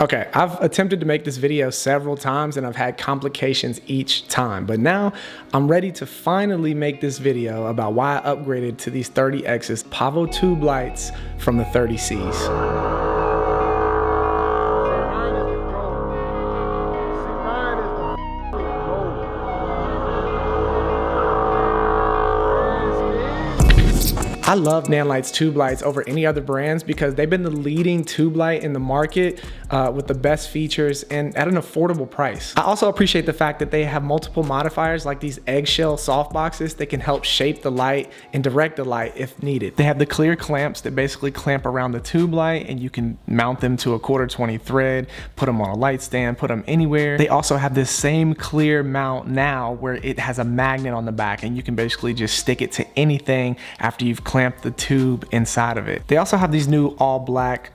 Okay, I've attempted to make this video several times and I've had complications each time, but now I'm ready to finally make this video about why I upgraded to these 30X's PavoTube lights from the 30Cs. I love Nanlite's tube lights over any other brands because they've been the leading tube light in the market with the best features and at an affordable price. I also appreciate the fact that they have multiple modifiers like these eggshell softboxes that can help shape the light and direct the light if needed. They have the clear clamps that basically clamp around the tube light and you can mount them to a 1/4-20 thread, put them on a light stand, put them anywhere. They also have this same clear mount now where it has a magnet on the back and you can basically just stick it to anything after you've clamp the tube inside of it. They also have these new all black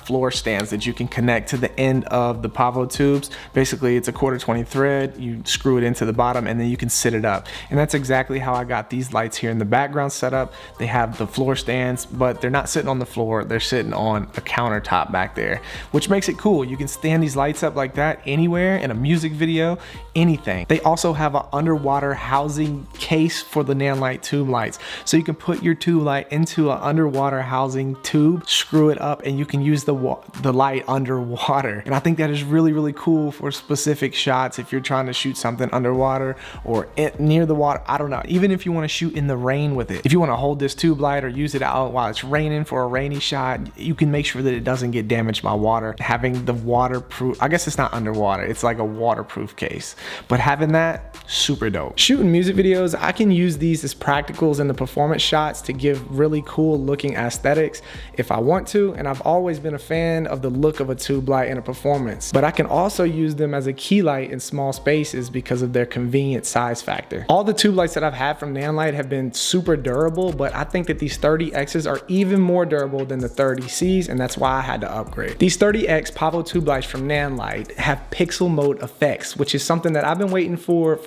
floor stands that you can connect to the end of the PavoTubes. Basically it's a 1/4-20 thread, you screw it into the bottom and then you can sit it up. And that's exactly how I got these lights here in the background set up. They have the floor stands, but they're not sitting on the floor, they're sitting on a countertop back there, which makes it cool. You can stand these lights up like that anywhere in a music video, anything. They also have an underwater housing case for the Nanlite tube lights. So you can put your tube light into an underwater housing tube, screw it up, and you can use the light underwater. And I think that is really, really cool for specific shots if you're trying to shoot something underwater or near the water. I don't know, even if you want to shoot in the rain with it. If you want to hold this tube light or use it out while it's raining for a rainy shot, you can make sure that it doesn't get damaged by water. Having the waterproof, I guess it's not underwater, it's like a waterproof case, but having that, super dope. Shooting music videos, I can use these as practicals in the performance shots to give really cool looking aesthetics if I want to, and I've always been a fan of the look of a tube light in a performance, but I can also use them as a key light in small spaces because of their convenient size factor. All the tube lights that I've had from Nanlite have been super durable, but I think that these 30X's are even more durable than the 30Cs, and that's why I had to upgrade. These 30X PavoTube lights from Nanlite have pixel mode effects, which is something that I've been waiting for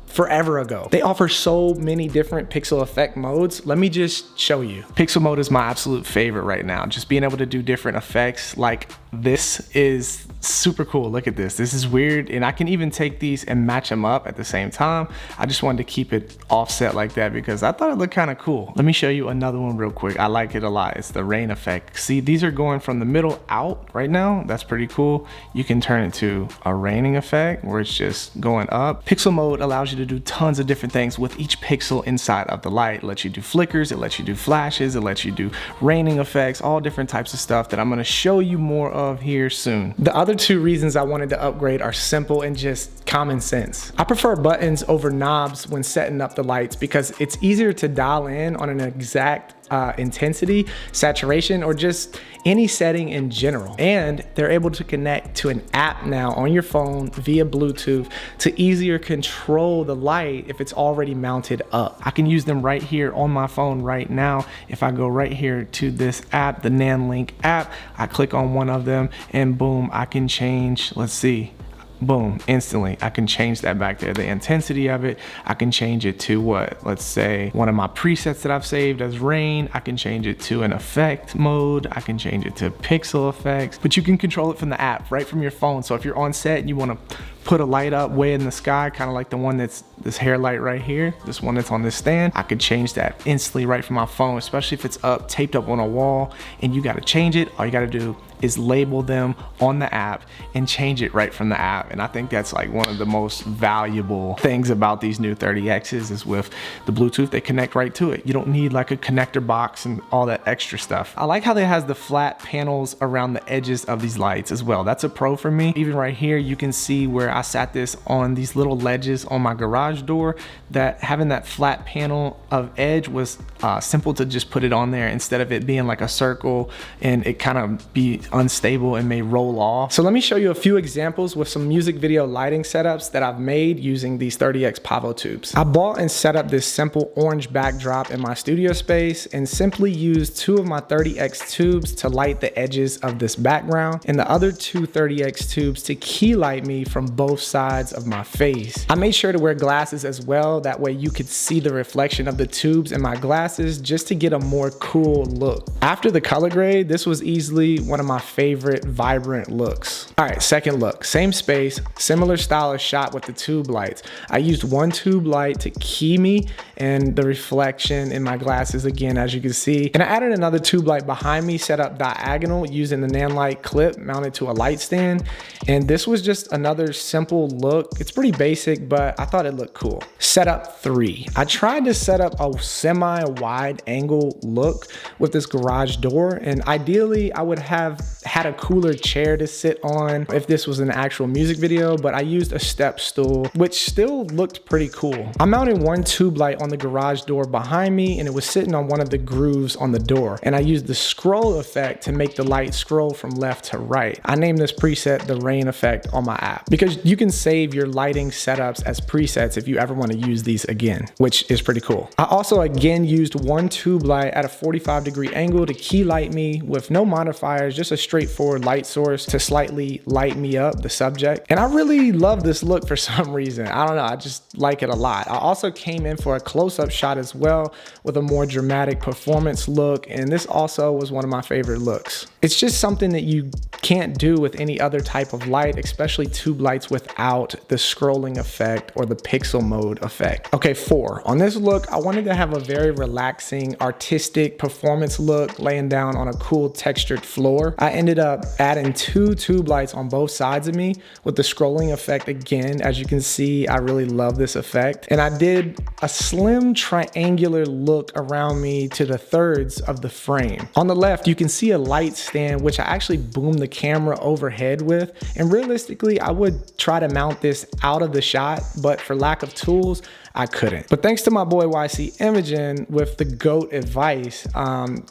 forever ago. They offer so many different pixel effect modes. Let me just show you. Pixel mode is my absolute favorite right now. Just being able to do different effects like this is super cool. Look at this. This is weird. And I can even take these and match them up at the same time. I just wanted to keep it offset like that because I thought it looked kind of cool. Let me show you another one real quick. I like it a lot. It's the rain effect. See, these are going from the middle out right now. That's pretty cool. You can turn it to a raining effect where it's just going up. Pixel mode allows you to do tons of different things with each pixel inside of the light. It lets you do flickers, it lets you do flashes, it lets you do raining effects, all different types of stuff that I'm going to show you more of here soon. The other two reasons I wanted to upgrade are simple and just common sense. I prefer buttons over knobs when setting up the lights because it's easier to dial in on an exact intensity, saturation, or just any setting in general. And they're able to connect to an app now on your phone via Bluetooth to easier control the light if it's already mounted up. I can use them right here on my phone right now. If I go right here to this app, the Nanlite app, I click on one of them and boom, I can change, let's see, boom, instantly I can change that back there, the intensity of it. I can change it to what, let's say one of my presets that I've saved as rain. I can change it to an effect mode. I can change it to pixel effects, but you can control it from the app right from your phone. So if you're on set and you want to put a light up way in the sky, kind of like the one that's this hair light right here, this one that's on this stand, I could change that instantly right from my phone, especially if it's up, taped up on a wall and you got to change it. All you got to do is label them on the app and change it right from the app. And I think that's like one of the most valuable things about these new 30X's is with the Bluetooth, they connect right to it. You don't need like a connector box and all that extra stuff. I like how they has the flat panels around the edges of these lights as well. That's a pro for me. Even right here, you can see where I sat this on these little ledges on my garage door, that having that flat panel of edge was simple to just put it on there instead of it being like a circle and it kind of be unstable and may roll off. So let me show you a few examples with some music video lighting setups that I've made using these 30X PavoTubes. I bought and set up this simple orange backdrop in my studio space and simply used two of my 30X tubes to light the edges of this background and the other two 30X tubes to key light me from both sides of my face. I made sure to wear glasses as well, that way you could see the reflection of the tubes in my glasses just to get a more cool look. After the color grade, this was easily one of my favorite vibrant looks. All right, second look, same space, similar style of shot with the tube lights. I used one tube light to key me and the reflection in my glasses again, as you can see. And I added another tube light behind me, set up diagonal using the Nanlite clip mounted to a light stand. And this was just another simple look. It's pretty basic, but I thought it looked cool. Setup 3. I tried to set up a semi-wide angle look with this garage door, and ideally I would have had a cooler chair to sit on if this was an actual music video, but I used a step stool, which still looked pretty cool. I mounted one tube light on the garage door behind me, and it was sitting on one of the grooves on the door, and I used the scroll effect to make the light scroll from left to right. I named this preset the rain effect on my app because you can save your lighting setups as presets if you ever want to use these again, which is pretty cool. I also again used one tube light at a 45-degree angle to key light me with no modifiers, just a straightforward light source to slightly light me up, the subject. And I really love this look for some reason. I don't know, I just like it a lot. I also came in for a close-up shot as well with a more dramatic performance look, and this also was one of my favorite looks. It's just something that you can't do with any other type of light, especially tube lights without the scrolling effect or the pixel mode effect. Okay, 4. On this look, I wanted to have a very relaxing, artistic performance look, laying down on a cool textured floor. I ended up adding 2 tube lights on both sides of me with the scrolling effect again. As you can see, I really love this effect. And I did a slim triangular look around me to the thirds of the frame. On the left, you can see a light stand, which I actually boomed the camera overhead with. And realistically, I would try to mount this out of the shot, but for lack of tools, I couldn't. But thanks to my boy YC Imaging with the GOAT advice,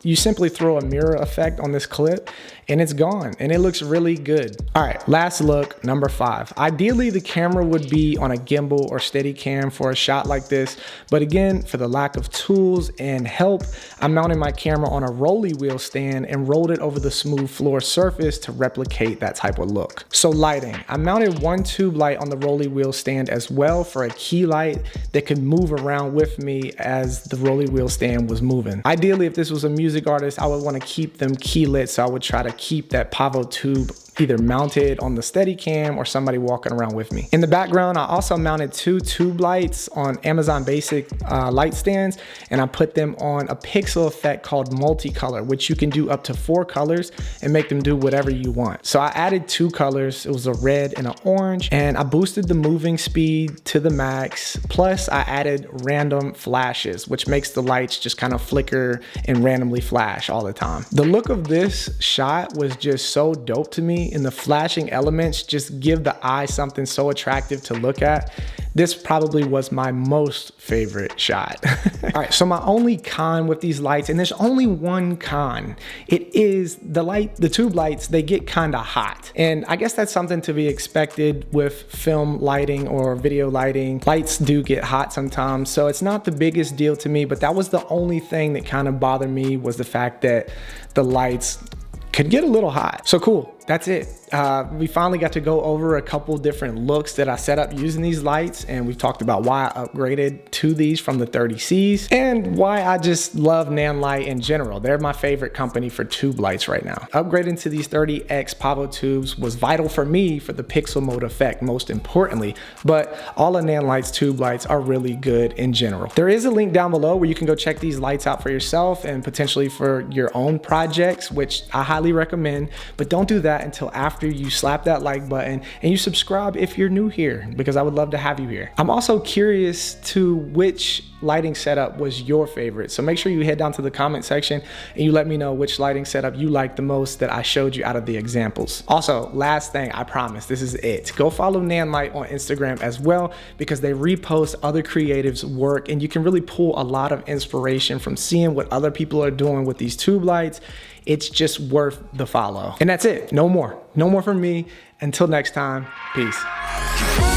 you simply throw a mirror effect on this clip and it's gone, and it looks really good. All right, last look, number 5. Ideally, the camera would be on a gimbal or Steadicam for a shot like this, but again, for the lack of tools and help, I mounted my camera on a rolly wheel stand and rolled it over the smooth floor surface to replicate that type of look. So lighting, I mounted one tube light on the rolly wheel stand as well for a key light that could move around with me as the rolly wheel stand was moving. Ideally, if this was a music artist, I would want to keep them key lit, so I would try to keep that PavoTube either mounted on the Steadicam or somebody walking around with me. In the background, I also mounted 2 tube lights on Amazon Basic light stands, and I put them on a pixel effect called multicolor, which you can do up to 4 colors and make them do whatever you want. So I added 2 colors. It was a red and an orange, and I boosted the moving speed to the max. Plus I added random flashes, which makes the lights just kind of flicker and randomly flash all the time. The look of this shot was just so dope to me, and the flashing elements just give the eye something so attractive to look at. This probably was my most favorite shot. All right, so my only con with these lights, and there's only one con, it is the tube lights, they get kind of hot. And I guess that's something to be expected with film lighting or video lighting. Lights do get hot sometimes, so it's not the biggest deal to me, but that was the only thing that kind of bothered me, was the fact that the lights could get a little hot. So cool, that's it. We finally got to go over a couple different looks that I set up using these lights, and we've talked about why I upgraded to these from the 30Cs and why I just love Nanlite in general. They're my favorite company for tube lights right now. Upgrading to these 30X PavoTubes was vital for me for the pixel mode effect, most importantly, but all of Nanlite's tube lights are really good in general. There is a link down below where you can go check these lights out for yourself and potentially for your own projects, which I highly recommend, but don't do that until after you slap that like button and you subscribe if you're new here, because I would love to have you here. I'm also curious to which lighting setup was your favorite, so make sure you head down to the comment section and you let me know which lighting setup you like the most that I showed you out of the examples. Also, last thing, I promise, this is it. Go follow Nanlite on Instagram as well, because they repost other creatives' work and you can really pull a lot of inspiration from seeing what other people are doing with these tube lights. It's just worth the follow. And that's it. No more from me. Until next time, peace.